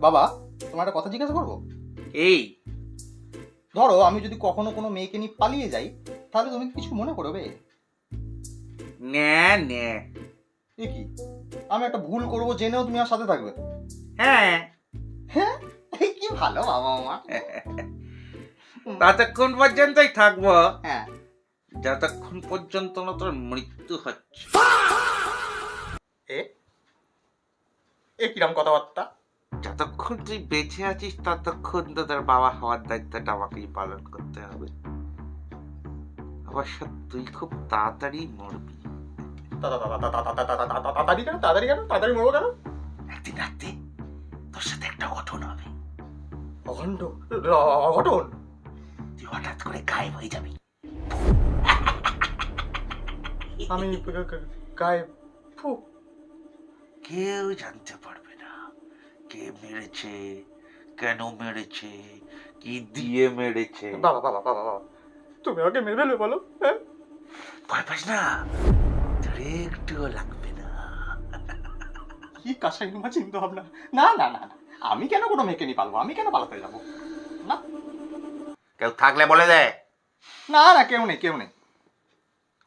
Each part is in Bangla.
বাবা, তোমার একটা কথা জিজ্ঞাসা করবো? এই ধরো আমি যদি কখনো কোনো মেয়েকে নিয়ে পালিয়ে যাই, তাহলে তুমি কিছু মনে করবে? নে নে। এ কি, আমি একটা ভুল করবো জেনেও তুমি আমার সাথে থাকবে? হ্যাঁ, হ্যাঁ, এই কি ভালো বাবা আমার। ততক্ষণ পর্যন্তই থাকবো হ্যাঁ, যতক্ষণ পর্যন্ত না তোর মৃত্যু হচ্ছে। এ এ কিরম কথাবার্তা? যতক্ষণ তুই বেঁচে আছিস ততক্ষণ তোদের বাবা হওয়ার দায়িত্বটা আমাকেই পালন করতে হবে। অবশ্য তুই খুব তাড়াতাড়ি মরবি। তাড়াতাড়ি কেন, তাড়াতাড়ি কেন, তাড়াতাড়ি মরবো কেন? একদিন রাতে তোর সাথে একটা ঘটনা হবে। অঘণ্ট, অঘটন? তুই হঠাৎ করে গায়েব হয়ে যাবি। আমি গায়ে ফু, কেউ জানতে পারবে না কে মেরেছে, কেন মেরেছে, কি দিয়ে মেরেছে। বাবা বাবা বাবা বাবা, তুমি আমাকে মেরে ফেলবে বলো? হ্যাঁ, ভয় পাস না, তোর একটুও লাগবে না। কি কাঁসাই মা চিন্তা ভাবনা। না না না না, আমি কেন কোনো মেয়েকে নিয়ে পালবো? আমি কেন পালাতে যাবো? না কেউ থাকলে বলে দে। না না, কেউ নেই, কেউ নেই।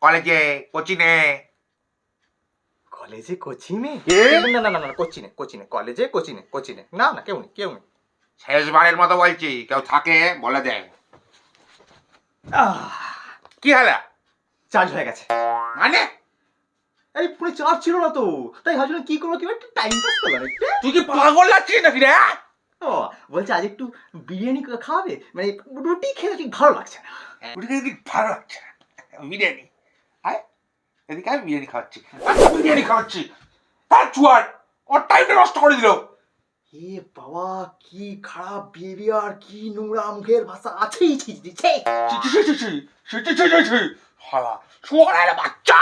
কলেজে, কোচিনে। কলেজে কোচিনে? এ? না না না না, কোচিনে কোচিনে, কলেজে কোচিনে কোচিনে, না না, কেউ নেই, কেউ নেই। শেষবারের মতো বলছি, কেউ থাকে বলে দে। কি হলো? চার্জ হয়ে গেছে। মানে এই ফোনে চার্জ ছিল না তো, তাই ভাবছিলাম কি করবো, কি একটু টাইম পাস করলাম একটু। তুই কি পাগল লাগছিস নাকি রে? ও বলছে আজ একটু বিরিয়ানি খাওয়াবে, মানে রুটি খেতে ঠিক ভালো লাগছে না। ওদিকে এদিক ভালো লাগছে না। বিরিয়ানি আয়, এদিকে আমি বিরিয়ানি খাওয়াচ্ছি, বিরিয়ানি খাওয়াচ্ছি। তার চুয়ার ওর টাইমটা নষ্ট করে দিল। এ বাবা, কি খারাপ বিহেভিয়ার, কি নোংরা মুখের ভাষা আছে। হালা শুয়ারের বাচ্চা।